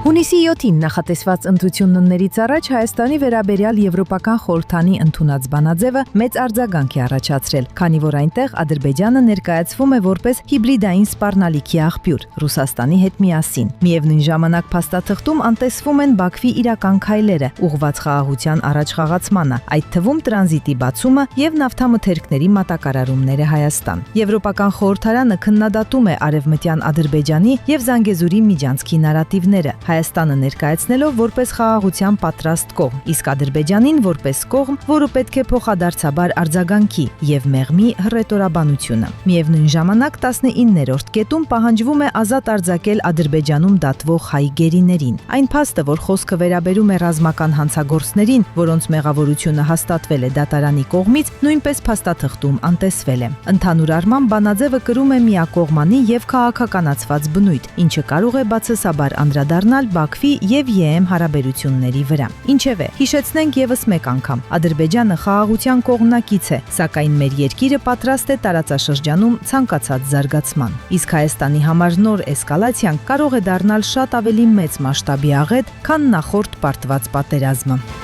Հունիսի 7-ին նախատեսված ընտրություններից առաջ Հայաստանի վերաբերյալ Եվրոպական խորհրդանի ընդունած բանաձևը մեծ արձագանք է առաջացրել, քանի որ այնտեղ Ադրբեջանը ներկայացվում է որպես հիբրիդային սպառնալիքի աղբյուր Ռուսաստանի հետ միասին։ Միևնույն ժամանակ փաստաթղթում անտեսվում են Բաքվի իրական քայլերը ուղղված խաղաղության առաջխաղացմանը, այդ թվում տրանզիտի բացումը եւ նավթամթերքների մատակարարումները Հայաստան։ Եվրոպական խորհրդարանը քննադատում է արևմտյան Ադրբեջանի եւ Զանգեզուրի միջանցքի նարատիվները, Հայաստանը ներկայացնելով որպես խաղաղության պատրաստ կողմ, իսկ Ադրբեջանին որպես կողմ, որը պետք է փոխադարձաբար արձագանքի եւ մեղմի հռետորաբանությունը։ Միևնույն ժամանակ 19-րդ կետում պահանջվում է ազատ արձակել Ադրբեջանում դատվող հայ գերիներին։ Այն փաստը, որ խոսքը վերաբերում է ռազմական հանցագործներին, որոնց մեղավորությունը հաստատվել է դատարանի կողմից, նույնպես փաստաթղթում անտեսվել է։ Ընդհանուր առմամբ բանաձևը կրում է միակողմանի եւ քաղաքականացված բնույթ, ինչը կարող է բացասաբար անդրադառնալ Բաքվի եւ ԵՄ հարաբերությունների վրա։ Ինչևէ, հիշեցնենք եւս մեկ անգամ, Ադրբեջանը խաղաղության կողմնակից է, սակայն մեր երկիրը պատրաստ է տարածաշրջանում ցանկացած զարգացման։ Իսկ Հայաստանի համար նոր էսկալացիան կարող է դառնալ շատ ավելի մեծ մասշտաբի աղետ, քան նախորդ պարտված պատերազմը։